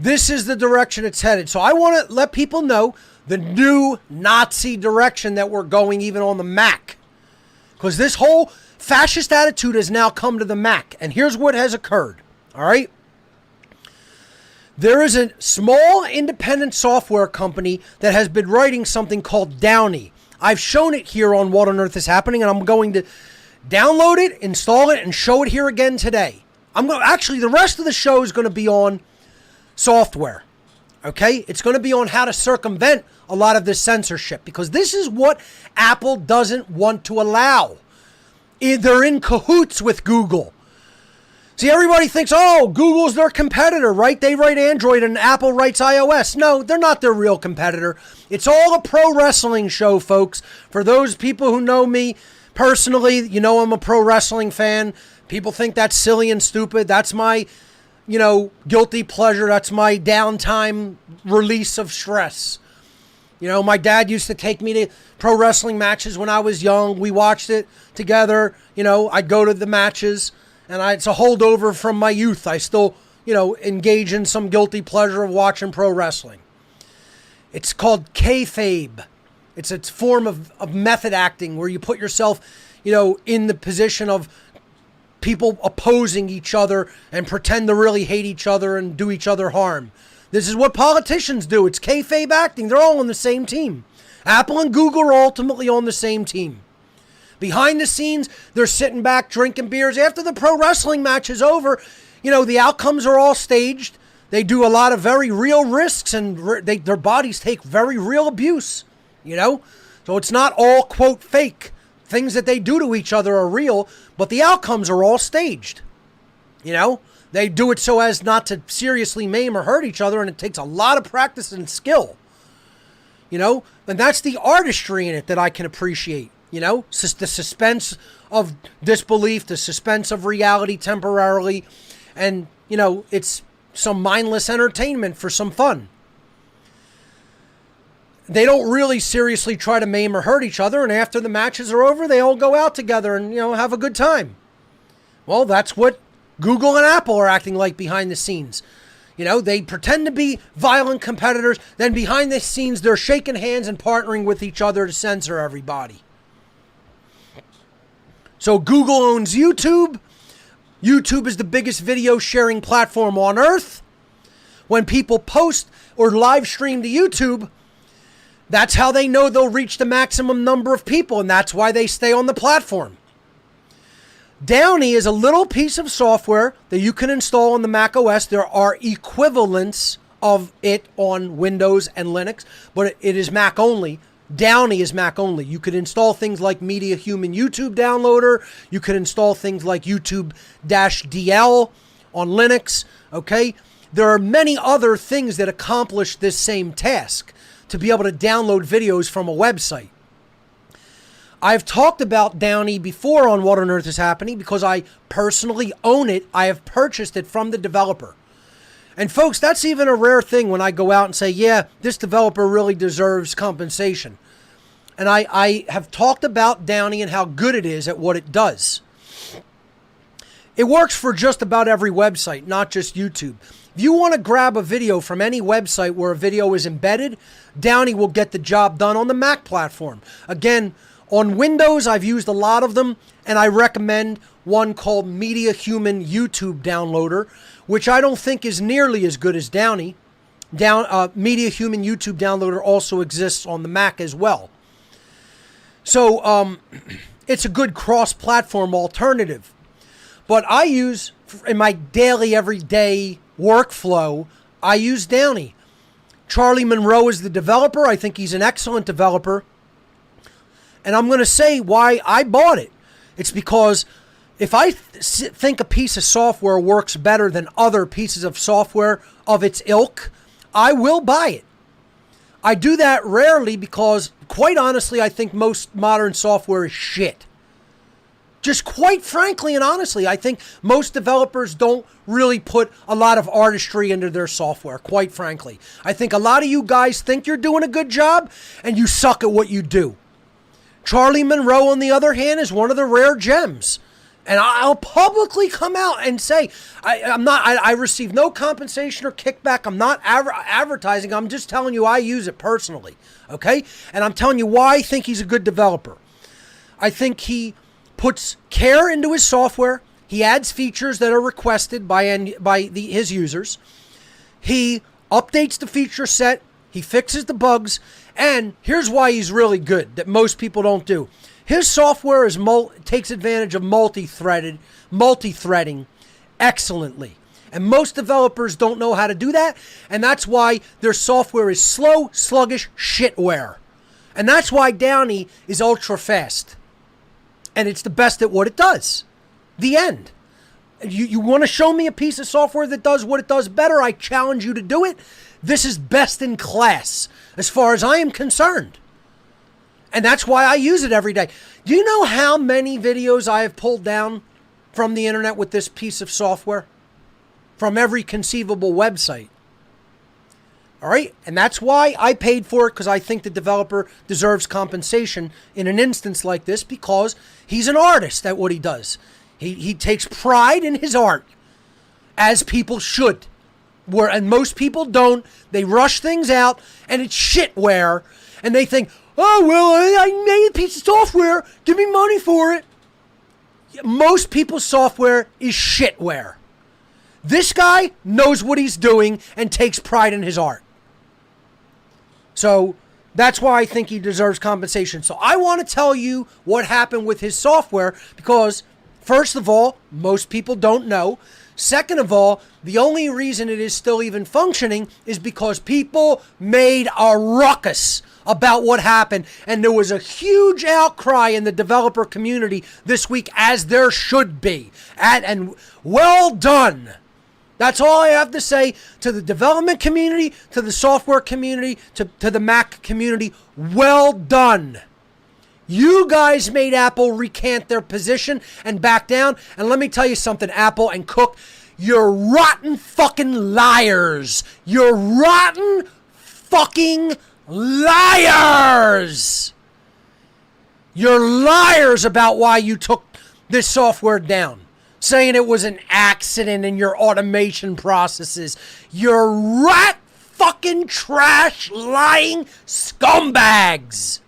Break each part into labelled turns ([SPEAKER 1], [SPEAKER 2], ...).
[SPEAKER 1] This is the direction it's headed. So I want to let people know the new Nazi direction that we're going even on the Mac. Because this whole fascist attitude has now come to the Mac. And here's what has occurred. All right? There is a small independent software company that has been writing something called Downie. I've shown it here on What on Earth is Happening, and I'm going to download it, install it, and show it here again today. Actually, the rest of the show is going to be on software. Okay? It's going to be on how to circumvent a lot of this censorship, because this is what Apple doesn't want to allow. They're in cahoots with Google. See, everybody thinks, oh, Google's their competitor, right? They write Android and Apple writes iOS. No, they're not their real competitor. It's all a pro wrestling show, folks. For those people who know me personally, you know I'm a pro wrestling fan. People think that's silly and stupid. That's my, guilty pleasure. That's my downtime release of stress. My dad used to take me to pro wrestling matches when I was young. We watched it together. I'd go to the matches. And it's a holdover from my youth. I still, engage in some guilty pleasure of watching pro wrestling. It's called kayfabe. It's a form of method acting where you put yourself, in the position of people opposing each other and pretend to really hate each other and do each other harm. This is what politicians do. It's kayfabe acting. They're all on the same team. Apple and Google are ultimately on the same team. Behind the scenes, they're sitting back drinking beers. After the pro wrestling match is over, the outcomes are all staged. They do a lot of very real risks, and their bodies take very real abuse, So it's not all, quote, fake. Things that they do to each other are real, but the outcomes are all staged. They do it so as not to seriously maim or hurt each other, and it takes a lot of practice and skill. And that's the artistry in it that I can appreciate. The suspense of disbelief, the suspense of reality temporarily. And, it's some mindless entertainment for some fun. They don't really seriously try to maim or hurt each other. And after the matches are over, they all go out together and, have a good time. Well, that's what Google and Apple are acting like behind the scenes. They pretend to be violent competitors. Then behind the scenes, they're shaking hands and partnering with each other to censor everybody. So Google owns YouTube. YouTube is the biggest video sharing platform on earth. When people post or live stream to YouTube, that's how they know they'll reach the maximum number of people, and that's why they stay on the platform. Downie is a little piece of software that you can install on the Mac OS. There are equivalents of it on Windows and Linux, but it is Mac only. Downie is Mac only. You could install things like Media Human YouTube Downloader. You could install things like YouTube-DL on Linux. Okay? There are many other things that accomplish this same task to be able to download videos from a website. I've talked about Downie before on What on Earth is Happening because I personally own it. I have purchased it from the developer. And folks, that's even a rare thing when I go out and say, yeah, this developer really deserves compensation. And I have talked about Downie and how good it is at what it does. It works for just about every website, not just YouTube. If you want to grab a video from any website where a video is embedded, Downie will get the job done on the Mac platform. Again, on Windows, I've used a lot of them, and I recommend one called Media Human YouTube Downloader, which I don't think is nearly as good as Downie. Media Human YouTube Downloader also exists on the Mac as well. So it's a good cross-platform alternative. But I use, in my daily, everyday workflow, I use Downie. Charlie Monroe is the developer. I think he's an excellent developer. And I'm going to say why I bought it. It's because if I think a piece of software works better than other pieces of software of its ilk, I will buy it. I do that rarely because, quite honestly, I think most modern software is shit. Just quite frankly and honestly, I think most developers don't really put a lot of artistry into their software, quite frankly. I think a lot of you guys think you're doing a good job and you suck at what you do. Charlie Monroe, on the other hand, is one of the rare gems. And I'll publicly come out and say, I receive no compensation or kickback. I'm not advertising. I'm just telling you I use it personally. Okay? And I'm telling you why I think he's a good developer. I think he puts care into his software. He adds features that are requested by his users. He updates the feature set. He fixes the bugs. And here's why he's really good that most people don't do. His software takes advantage of multi-threading excellently. And most developers don't know how to do that. And that's why their software is slow, sluggish shitware. And that's why Downie is ultra fast. And it's the best at what it does. The end. You want to show me a piece of software that does what it does better? I challenge you to do it. This is best in class as far as I am concerned. And that's why I use it every day. Do you know how many videos I have pulled down from the internet with this piece of software? From every conceivable website. All right? And that's why I paid for it, because I think the developer deserves compensation in an instance like this, because he's an artist at what he does. He takes pride in his art, as people should. And most people don't. They rush things out, and it's shitware, and they think, oh, well, I made a piece of software. Give me money for it. Most people's software is shitware. This guy knows what he's doing and takes pride in his art. So that's why I think he deserves compensation. So I want to tell you what happened with his software because, first of all, most people don't know. Second of all, the only reason it is still even functioning is because people made a ruckus about what happened. And there was a huge outcry in the developer community this week, as there should be. And well done. That's all I have to say to the development community, to the software community, to the Mac community. Well done. You guys made Apple recant their position and back down. And let me tell you something, Apple and Cook, you're rotten fucking liars. You're rotten fucking liars. You're liars about why you took this software down. Saying it was an accident in your automation processes. You're rat fucking trash lying scumbags.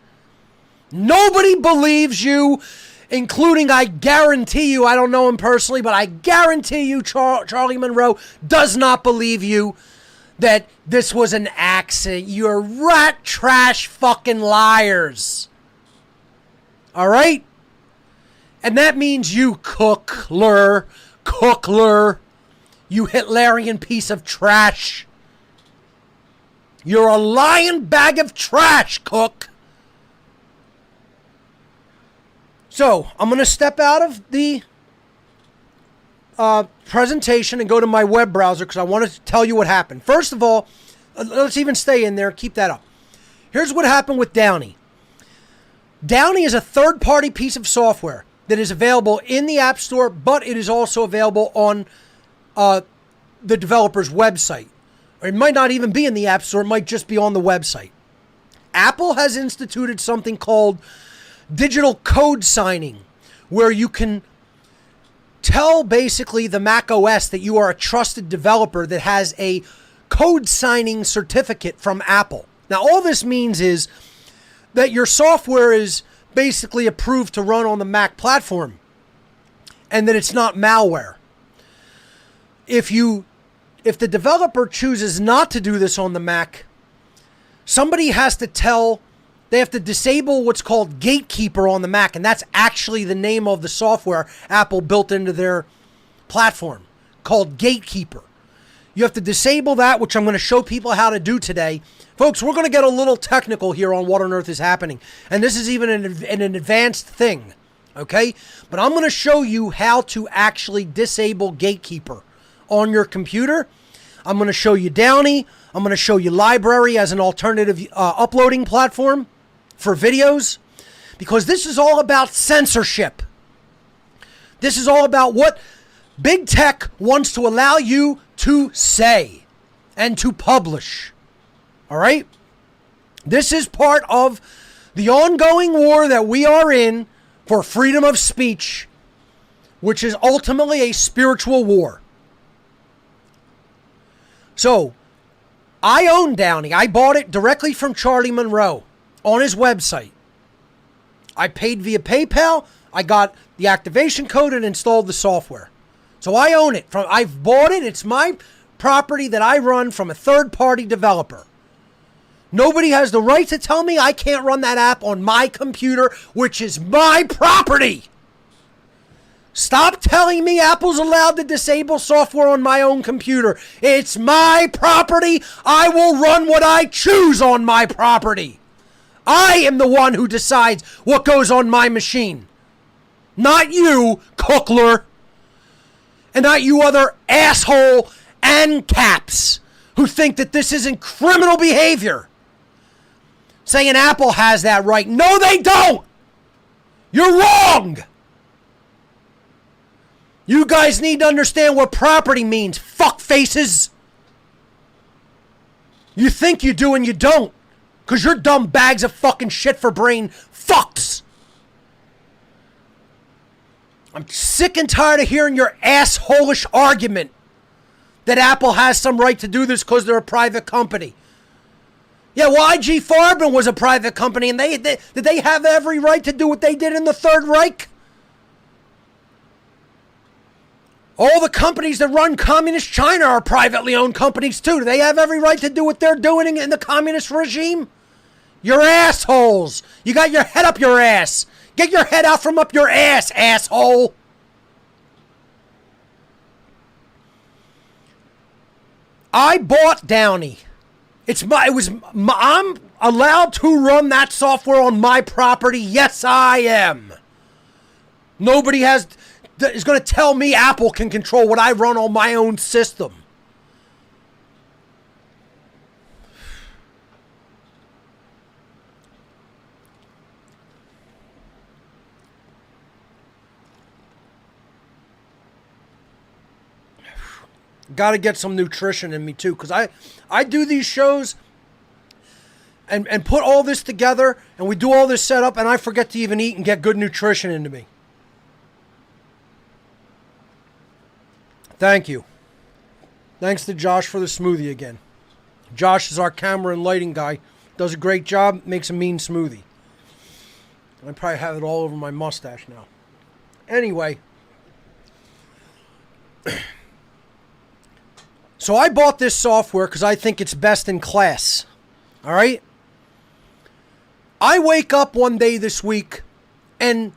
[SPEAKER 1] Nobody believes you, including, I guarantee you, I don't know him personally, but I guarantee you Charlie Monroe does not believe you that this was an accident. You're rat trash fucking liars. All right? And that means you, Cookler, you Hitlerian piece of trash. You're a lying bag of trash, Cook. So, I'm going to step out of the presentation and go to my web browser because I want to tell you what happened. First of all, let's even stay in there. Keep that up. Here's what happened with Downie. Downie is a third-party piece of software that is available in the App Store, but it is also available on the developer's website. Or it might not even be in the App Store. It might just be on the website. Apple has instituted something called digital code signing, where you can tell basically the Mac OS that you are a trusted developer that has a code signing certificate from Apple. Now, all this means is that your software is basically approved to run on the Mac platform and that it's not malware. If the developer chooses not to do this on the Mac, somebody has to they have to disable what's called Gatekeeper on the Mac, and that's actually the name of the software Apple built into their platform, called Gatekeeper. You have to disable that, which I'm going to show people how to do today. Folks, we're going to get a little technical here on what on earth is happening. And this is even an advanced thing, okay? But I'm going to show you how to actually disable Gatekeeper on your computer. I'm going to show you Downie. I'm going to show you Library as an alternative uploading platform for videos. Because this is all about censorship. This is all about what Big Tech wants to allow you to say and to publish. All right? This is part of the ongoing war that we are in for freedom of speech which is ultimately a spiritual war. So, I own Downie. I bought it directly from Charlie Monroe on his website. I paid via PayPal. I got the activation code and installed the software. So I own it. I've bought it. It's my property that I run from a third-party developer. Nobody has the right to tell me I can't run that app on my computer, which is my property. Stop telling me Apple's allowed to disable software on my own computer. It's my property. I will run what I choose on my property. I am the one who decides what goes on my machine. Not you, Cookler. And not you other asshole and caps who think that this isn't criminal behavior. Saying Apple has that right. No, they don't. You're wrong. You guys need to understand what property means, fuck faces. You think you do and you don't. Because you're dumb bags of fucking shit for brain fucks. I'm sick and tired of hearing your assholish argument that Apple has some right to do this because they're a private company. Yeah, well, IG Farben was a private company, and did they have every right to do what they did in the Third Reich? All the companies that run communist China are privately owned companies too. Do they have every right to do what they're doing in the communist regime? You're assholes. You got your head up your ass. Get your head out from up your ass, asshole. I bought Downie. I'm allowed to run that software on my property. Yes, I am. Nobody is going to tell me Apple can control what I run on my own system. Got to get some nutrition in me too, because I do these shows and put all this together, and we do all this setup, and I forget to even eat and get good nutrition into me. Thank you. Thanks to Josh for the smoothie again. Josh is our camera and lighting guy. Does a great job, makes a mean smoothie. I probably have it all over my mustache now. Anyway. So I bought this software because I think it's best in class. All right? I wake up one day this week and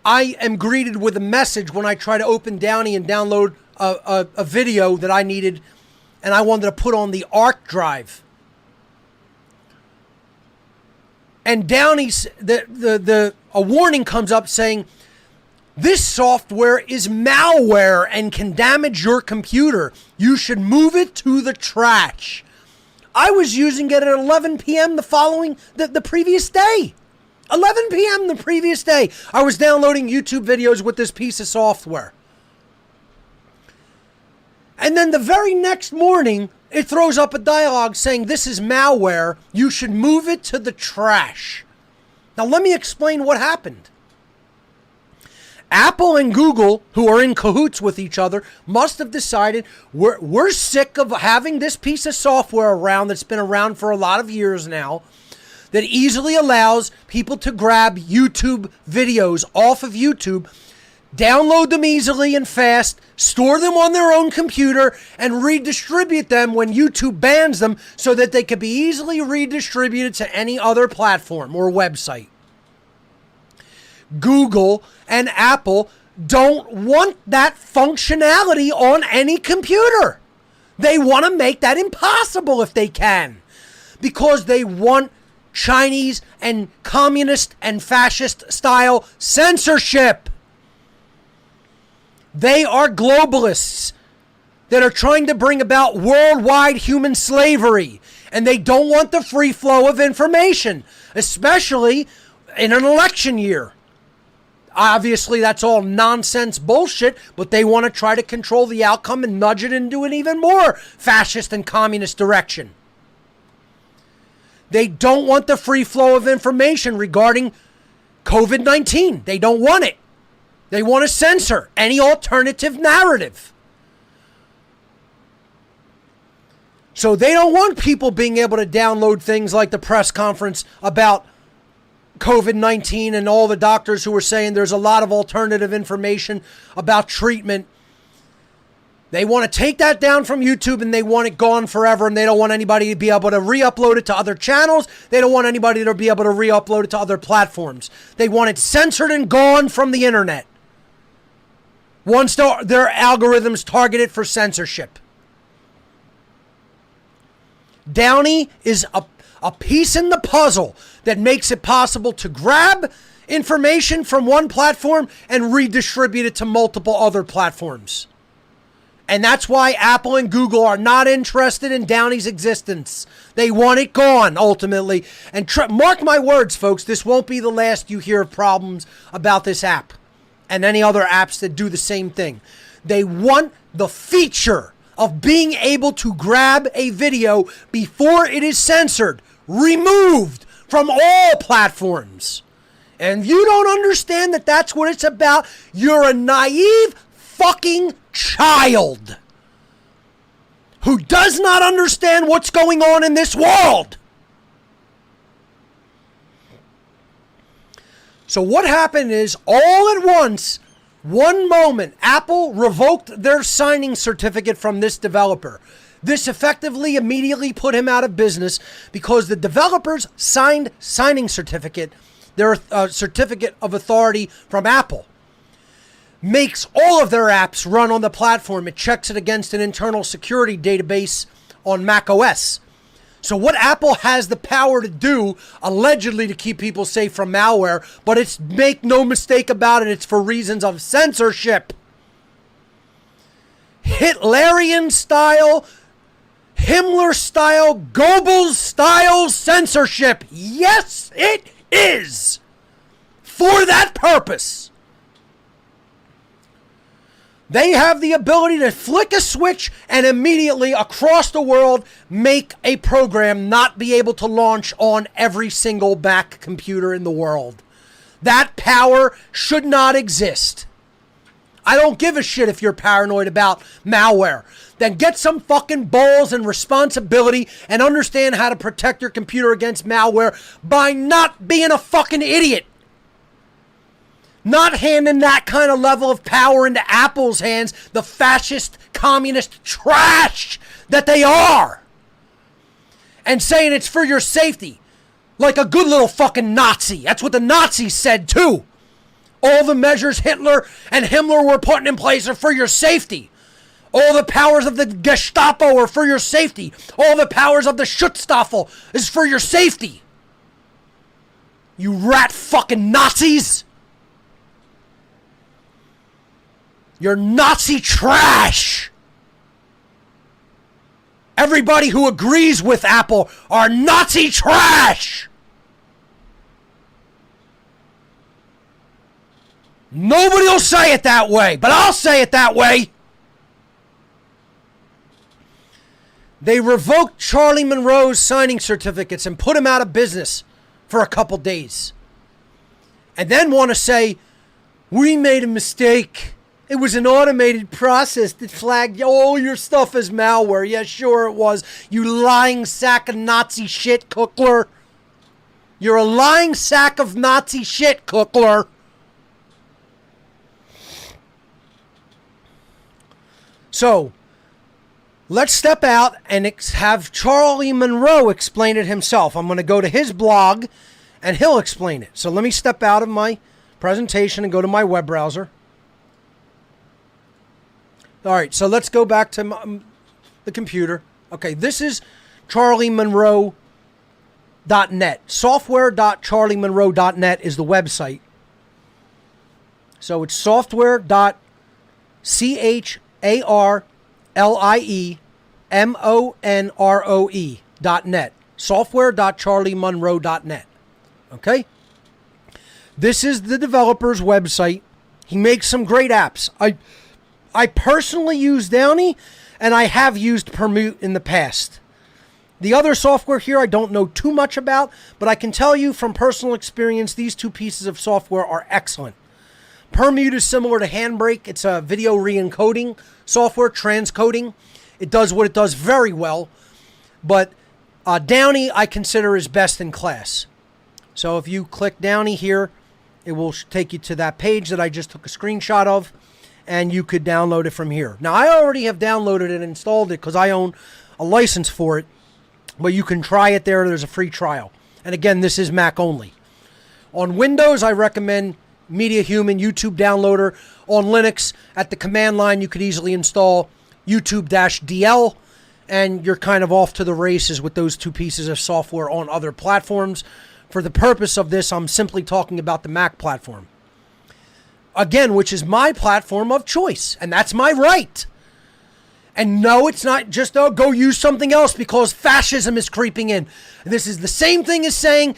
[SPEAKER 1] I am greeted with a message when I try to open Downie and download a video that I needed and I wanted to put on the ARC drive. And Downie's a warning comes up saying, this software is malware and can damage your computer. You should move it to the trash. I was using it at 11 p.m. the previous day. 11 p.m. the previous day. I was downloading YouTube videos with this piece of software. And then the very next morning, it throws up a dialogue saying, this is malware. You should move it to the trash. Now, let me explain what happened. Apple and Google, who are in cahoots with each other, must have decided we're sick of having this piece of software around that's been around for a lot of years now that easily allows people to grab YouTube videos off of YouTube, download them easily and fast, store them on their own computer, and redistribute them when YouTube bans them so that they can be easily redistributed to any other platform or website. Google and Apple don't want that functionality on any computer. They want to make that impossible if they can, because they want Chinese and communist and fascist style censorship. They are globalists that are trying to bring about worldwide human slavery, and they don't want the free flow of information, especially in an election year. Obviously, that's all nonsense bullshit, but they want to try to control the outcome and nudge it into an even more fascist and communist direction. They don't want the free flow of information regarding COVID-19. They don't want it. They want to censor any alternative narrative. So they don't want people being able to download things like the press conference about COVID-19 and all the doctors who were saying there's a lot of alternative information about treatment. They want to take that down from YouTube and they want it gone forever, and they don't want anybody to be able to re-upload it to other channels. They don't want anybody to be able to re-upload it to other platforms. They want it censored and gone from the internet once their algorithms target it for censorship. Downie is a piece in the puzzle that makes it possible to grab information from one platform and redistribute it to multiple other platforms. And that's why Apple and Google are not interested in Downie's existence. They want it gone, ultimately. And mark my words, folks, this won't be the last you hear of problems about this app and any other apps that do the same thing. They want the feature of being able to grab a video before it is censored removed from all platforms. And if you don't understand that that's what it's about, you're a naive fucking child who does not understand what's going on in this world. So what happened is, all at once, one moment, Apple revoked their signing certificate from this developer. This effectively immediately put him out of business because the developer's signing certificate, their certificate of authority from Apple, makes all of their apps run on the platform. It checks it against an internal security database on Mac OS. So what Apple has the power to do, allegedly to keep people safe from malware, but it's, make no mistake about it, it's for reasons of censorship. Hitlerian style, Himmler style, Goebbels style censorship. Yes, it is. For that purpose. They have the ability to flick a switch and immediately across the world make a program not be able to launch on every single Mac computer in the world. That power should not exist. I don't give a shit if you're paranoid about malware. Then get some fucking balls and responsibility and understand how to protect your computer against malware by not being a fucking idiot. Not handing that kind of level of power into Apple's hands, the fascist, communist trash that they are. And saying it's for your safety. Like a good little fucking Nazi. That's what the Nazis said too. All the measures Hitler and Himmler were putting in place are for your safety. All the powers of the Gestapo are for your safety. All the powers of the Schutzstaffel is for your safety. You rat fucking Nazis. You're Nazi trash. Everybody who agrees with Apple are Nazi trash. Nobody will say it that way, but I'll say it that way. They revoked Charlie Monroe's signing certificates and put him out of business for a couple days. And then want to say, we made a mistake. It was an automated process that flagged all your stuff as malware. Yeah, sure it was. You lying sack of Nazi shit, Cookler. You're a lying sack of Nazi shit, Cookler. So, let's step out and have Charlie Monroe explain it himself. I'm going to go to his blog and he'll explain it. So let me step out of my presentation and go to my web browser. All right, so let's go back to the computer. Okay, this is charliemonroe.net. Software.charliemonroe.net is the website. So it's software.charliemonroe.net. Software.charliemonroe.net. Okay? This is the developer's website. He makes some great apps. I personally use Downie, and I have used Permute in the past. The other software here I don't know too much about, but I can tell you from personal experience, these two pieces of software are excellent. Permute is similar to Handbrake. It's a video re-encoding software, transcoding. It does what it does very well. But Downie I consider is best in class. So if you click Downie here, it will take you to that page that I just took a screenshot of, and you could download it from here. Now, I already have downloaded it and installed it because I own a license for it, but you can try it there. There's a free trial. And again, this is Mac only. On Windows, I recommend Media Human YouTube Downloader. On Linux, at the command line, you could easily install YouTube-DL, and you're kind of off to the races with those two pieces of software on other platforms. For the purpose of this, I'm simply talking about the Mac platform. Again, which is my platform of choice, and that's my right. And no, it's not just, oh, go use something else because fascism is creeping in. This is the same thing as saying,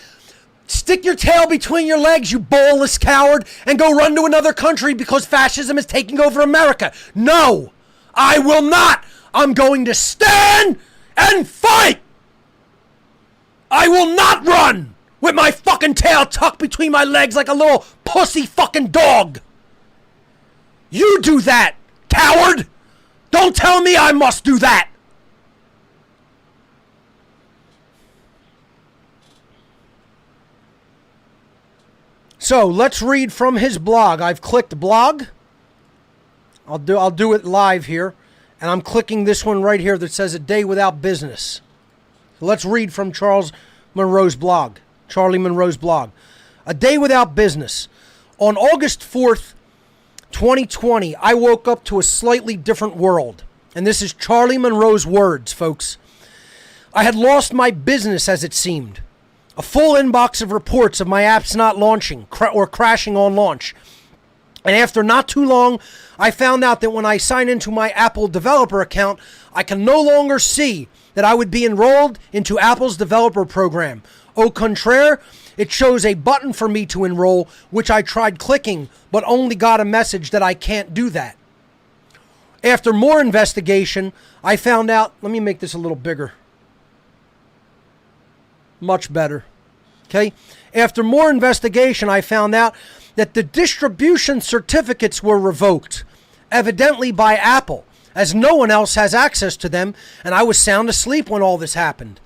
[SPEAKER 1] stick your tail between your legs, you ballless coward, and go run to another country because fascism is taking over America. No, I will not. I'm going to stand and fight. I will not run with my fucking tail tucked between my legs like a little pussy fucking dog. You do that, coward. Don't tell me I must do that. So let's read from his blog. I've clicked blog. I'll do it live here. And I'm clicking this one right here that says a day without business. Let's read from Charlie Monroe's blog. A day without business. On August 4th, 2020, I woke up to a slightly different world. And this is Charlie Monroe's words, folks. I had lost my business, as it seemed. A full inbox of reports of my apps not launching or crashing on launch. And after not too long, I found out that when I sign into my Apple developer account, I can no longer see that I would be enrolled into Apple's developer program. Au contraire, it shows a button for me to enroll, which I tried clicking, but only got a message that I can't do that. After more investigation, I found out, let me make this a little bigger. Much better. Okay? After more investigation, I found out that the distribution certificates were revoked, evidently by Apple, as no one else has access to them, and I was sound asleep when all this happened.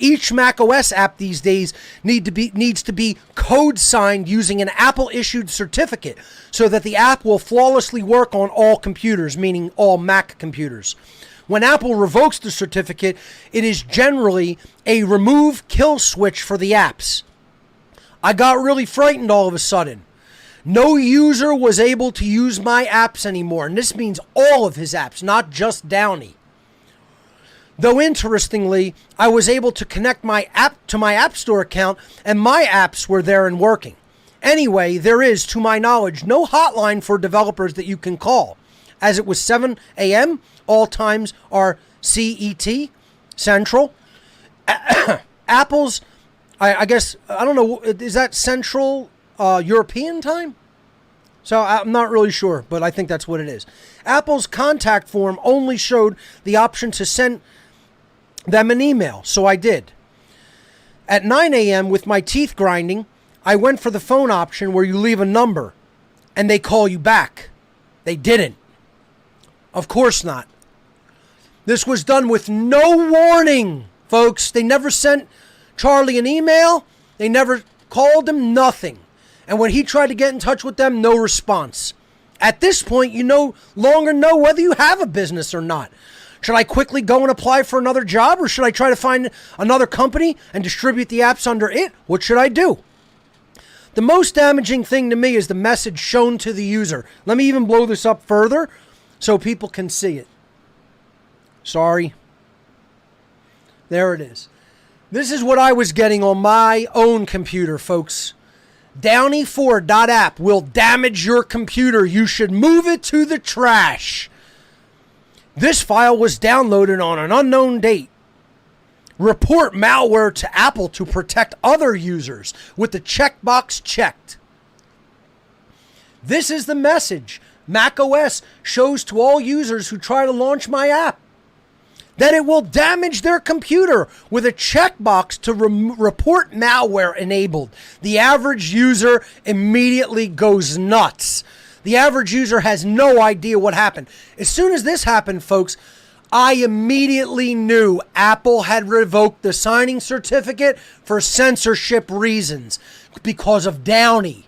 [SPEAKER 1] Each macOS app these days needs to be code signed using an Apple-issued certificate so that the app will flawlessly work on all computers, meaning all Mac computers. When Apple revokes the certificate, it is generally a remove kill switch for the apps. I got really frightened all of a sudden. No user was able to use my apps anymore, and this means all of his apps, not just Downie. Though interestingly, I was able to connect my app to my App Store account, and my apps were there and working. Anyway, there is, to my knowledge, no hotline for developers that you can call. As it was 7 a.m., all times are CET, Central. Apple's, I guess, I don't know, is that Central European time? So I'm not really sure, but I think that's what it is. Apple's contact form only showed the option to send them an email, so I did. At 9 a.m. with my teeth grinding, I went for the phone option where you leave a number and they call you back. They didn't. Of course not. This was done with no warning, folks. They never sent Charlie an email. They never called him, nothing. And when he tried to get in touch with them, no response. At this point, you no longer know whether you have a business or not. Should I quickly go and apply for another job, or should I try to find another company and distribute the apps under it? What should I do? The most damaging thing to me is the message shown to the user. Let me even blow this up further so people can see it. Sorry. There it is. This is what I was getting on my own computer, folks. Downie4.app will damage your computer. You should move it to the trash. This file was downloaded on an unknown date. Report malware to Apple to protect other users with the checkbox checked. This is the message macOS shows to all users who try to launch my app. That it will damage their computer with a checkbox to report malware enabled. The average user immediately goes nuts. The average user has no idea what happened. As soon as this happened, folks, I immediately knew Apple had revoked the signing certificate for censorship reasons because of Downie.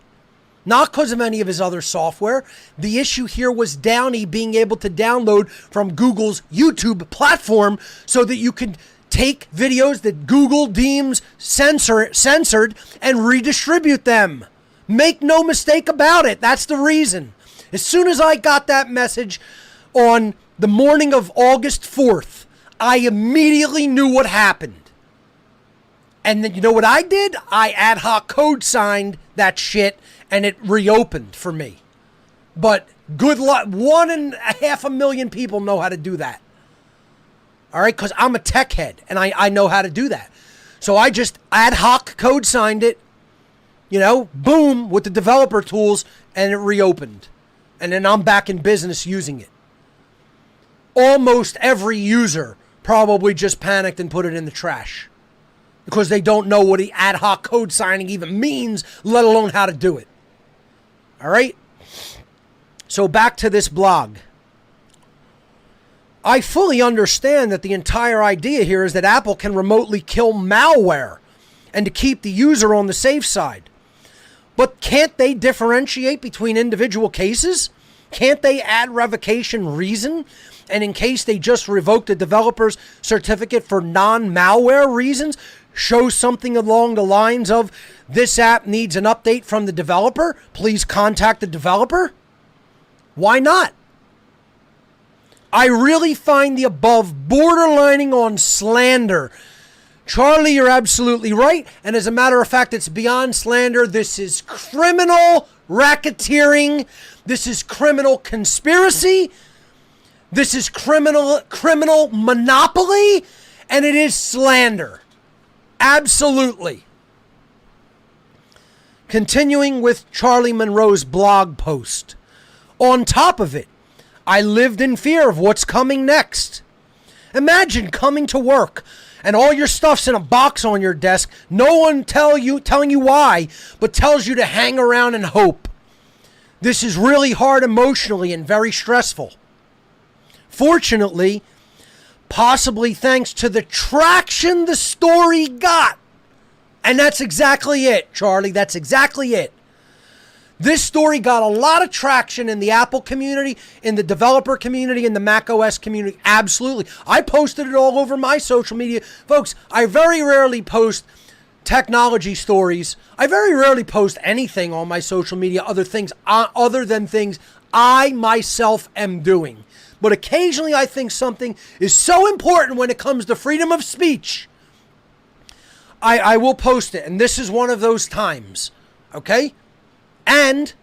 [SPEAKER 1] Not because of any of his other software. The issue here was Downie being able to download from Google's YouTube platform so that you could take videos that Google deems censored and redistribute them. Make no mistake about it. That's the reason. As soon as I got that message on the morning of August 4th, I immediately knew what happened. And then you know what I did? I ad hoc code signed that shit and it reopened for me. But good luck. 1.5 million people know how to do that. All right, because I'm a tech head and I know how to do that. So I just ad hoc code signed it, boom, with the developer tools, and it reopened. And then I'm back in business using it. Almost every user probably just panicked and put it in the trash because they don't know what the ad hoc code signing even means, let alone how to do it. All right? So back to this blog. I fully understand that the entire idea here is that Apple can remotely kill malware and to keep the user on the safe side. But can't they differentiate between individual cases? Can't they add revocation reason? And in case they just revoked the developer's certificate for non-malware reasons, show something along the lines of, this app needs an update from the developer. Please contact the developer. Why not? I really find the above borderlining on slander. Charlie, you're absolutely right. And as a matter of fact, it's beyond slander. This is criminal racketeering. This is criminal conspiracy. This is criminal monopoly. And it is slander. Absolutely. Continuing with Charlie Monroe's blog post. On top of it, I lived in fear of what's coming next. Imagine coming to work and all your stuff's in a box on your desk. No one telling you why, but tells you to hang around and hope. This is really hard emotionally and very stressful. Fortunately, possibly thanks to the traction the story got. And that's exactly it, Charlie. That's exactly it. This story got a lot of traction in the Apple community, in the developer community, in the macOS community. Absolutely. I posted it all over my social media. Folks, I very rarely post technology stories. I very rarely post anything on my social media other than things I myself am doing. But occasionally I think something is so important when it comes to freedom of speech, I will post it. And this is one of those times. Okay? And,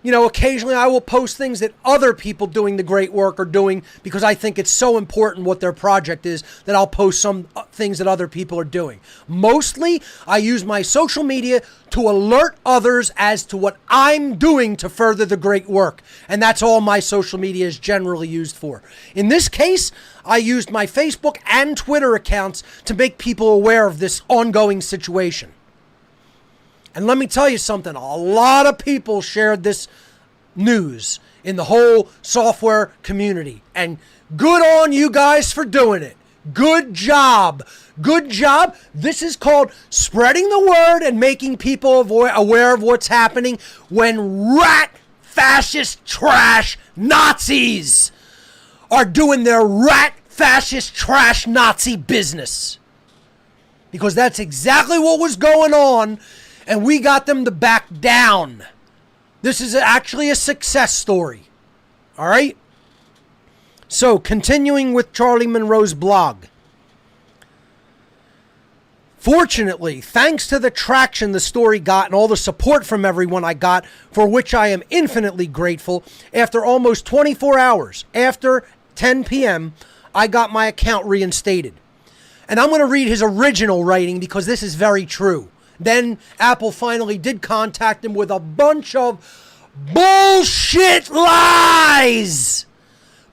[SPEAKER 1] occasionally I will post things that other people doing the great work are doing because I think it's so important what their project is that I'll post some things that other people are doing. Mostly, I use my social media to alert others as to what I'm doing to further the great work. And that's all my social media is generally used for. In this case, I used my Facebook and Twitter accounts to make people aware of this ongoing situation. And let me tell you something, a lot of people shared this news in the whole software community. And good on you guys for doing it. Good job. Good job. This is called spreading the word and making people aware of what's happening when rat, fascist, trash Nazis are doing their rat, fascist, trash Nazi business. Because that's exactly what was going on. And we got them to back down. This is actually a success story. All right? So, continuing with Charlie Monroe's blog. Fortunately, thanks to the traction the story got and all the support from everyone I got, for which I am infinitely grateful, after almost 24 hours, after 10 p.m., I got my account reinstated. And I'm going to read his original writing because this is very true. Then Apple finally did contact him with a bunch of bullshit lies.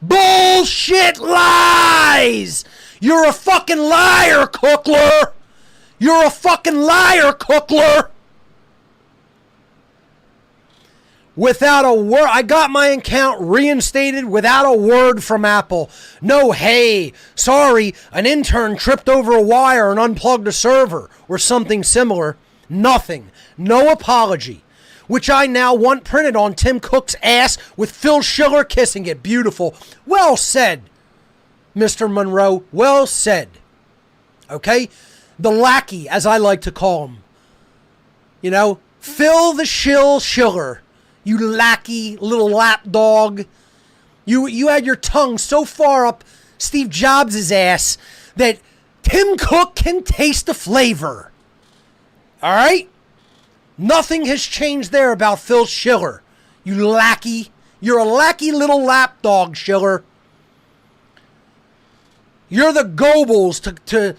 [SPEAKER 1] Bullshit lies. You're a fucking liar, Cookler. You're a fucking liar, Cookler. without a word. I got my account reinstated without a word from Apple. No, hey, sorry, an intern tripped over a wire and unplugged a server or something similar. Nothing. No apology. Which I now want printed on Tim Cook's ass with Phil Schiller kissing it. Beautiful. Well said, Mr. Monroe. Well said. Okay? The lackey, as I like to call him. You know, Phil the Shill Schiller. You lackey, little lapdog. You had your tongue so far up Steve Jobs' ass that Tim Cook can taste the flavor. All right? Nothing has changed there about Phil Schiller. You lackey. You're a lackey little lapdog, Schiller. You're the Goebbels to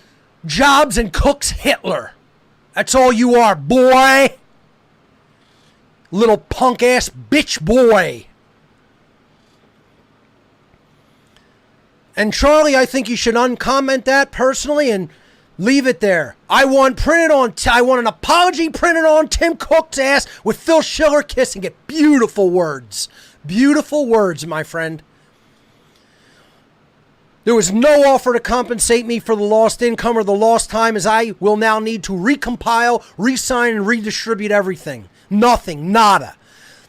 [SPEAKER 1] Jobs and Cook's Hitler. That's all you are, boy. Little punk-ass bitch boy. And Charlie, I think you should uncomment that personally and leave it there. I want an apology printed on Tim Cook's ass with Phil Schiller kissing it. Beautiful words. Beautiful words, my friend. There was no offer to compensate me for the lost income or the lost time, as I will now need to recompile, re-sign, and redistribute everything. Nothing. Nada.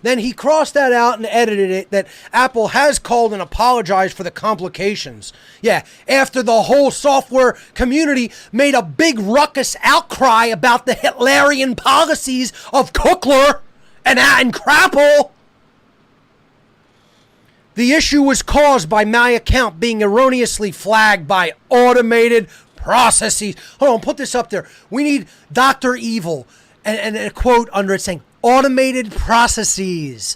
[SPEAKER 1] Then he crossed that out and edited it that Apple has called and apologized for the complications. Yeah, after the whole software community made a big ruckus outcry about the Hitlerian policies of Cookler and Crapple. The issue was caused by my account being erroneously flagged by automated processes. Hold on, put this up there. We need Dr. Evil and a quote under it saying, automated processes.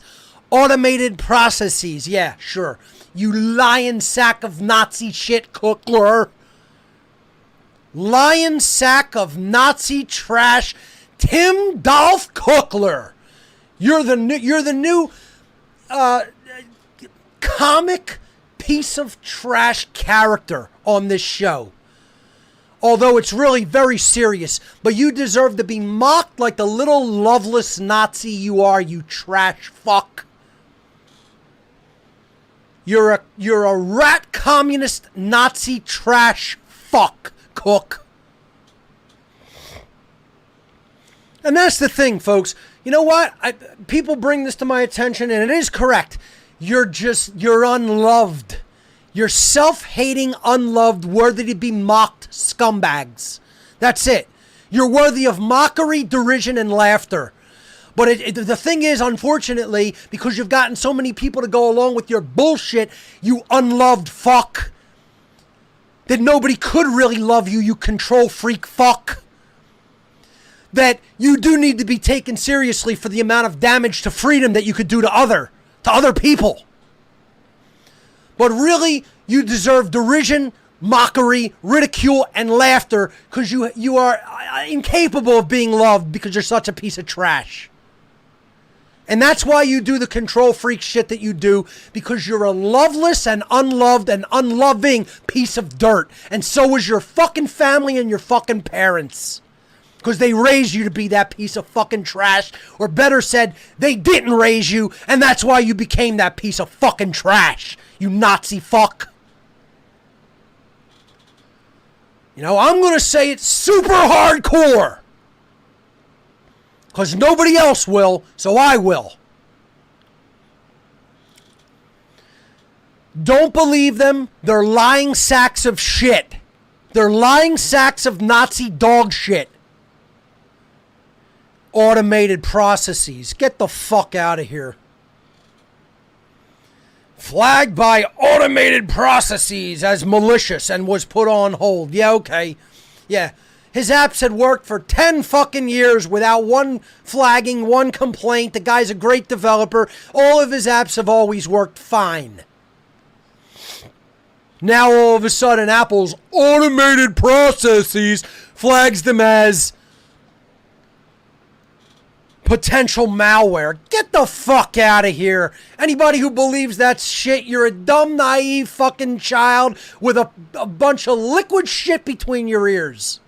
[SPEAKER 1] Automated processes. Yeah, sure. You lying sack of Nazi shit, Cookler. Lying sack of Nazi trash, Tim Dolph Cookler. You're the new comic piece of trash character on this show. Although it's really very serious. But you deserve to be mocked like the little loveless Nazi you are, you trash fuck. You're a rat communist Nazi trash fuck, Cook. And that's the thing, folks. You know what? People bring this to my attention, and it is correct. You're unloved. You're self-hating, unloved, worthy to be mocked scumbags. That's it. You're worthy of mockery, derision, and laughter. But the thing is, unfortunately, because you've gotten so many people to go along with your bullshit, you unloved fuck, that nobody could really love you, you control freak fuck, that you do need to be taken seriously for the amount of damage to freedom that you could do to other people. But really, you deserve derision, mockery, ridicule, and laughter because you are incapable of being loved because you're such a piece of trash. And that's why you do the control freak shit that you do, because you're a loveless and unloved and unloving piece of dirt. And so is your fucking family and your fucking parents. Because they raised you to be that piece of fucking trash. Or better said, they didn't raise you, and that's why you became that piece of fucking trash. You Nazi fuck. You know, I'm going to say it super hardcore. Because nobody else will, so I will. Don't believe them. They're lying sacks of shit. They're lying sacks of Nazi dog shit. Automated processes. Get the fuck out of here. Flagged by automated processes as malicious and was put on hold. Yeah, okay. Yeah. His apps had worked for 10 fucking years without one flagging, one complaint. The guy's a great developer. All of his apps have always worked fine. Now all of a sudden Apple's automated processes flags them as potential malware. Get the fuck out of here. Anybody who believes that shit, you're a dumb, naive fucking child with a bunch of liquid shit between your ears.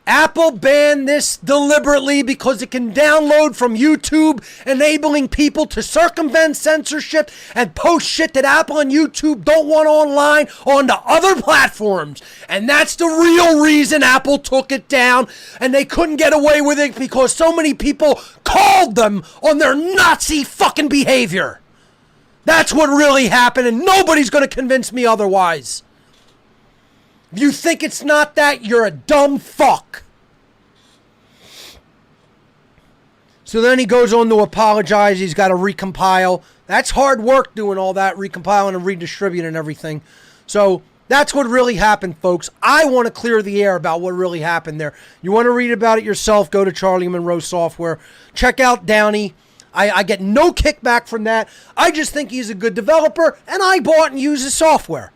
[SPEAKER 1] Apple banned this deliberately because it can download from YouTube, enabling people to circumvent censorship and post shit that Apple and YouTube don't want online onto other platforms. And that's the real reason Apple took it down, and they couldn't get away with it because so many people called them on their Nazi fucking behavior. That's what really happened, and nobody's going to convince me otherwise. If you think it's not that, you're a dumb fuck. So then he goes on to apologize. He's got to recompile. That's hard work doing all that, recompiling and redistributing and everything. So that's what really happened, folks. I want to clear the air about what really happened there. You want to read about it yourself, go to Charlie Monroe Software. Check out Downie. I get no kickback from that. I just think he's a good developer, and I bought and used his software.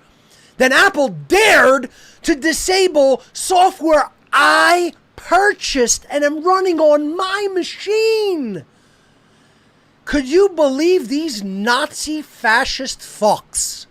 [SPEAKER 1] Then Apple dared to disable software I purchased and am running on my machine. Could you believe these Nazi fascist fucks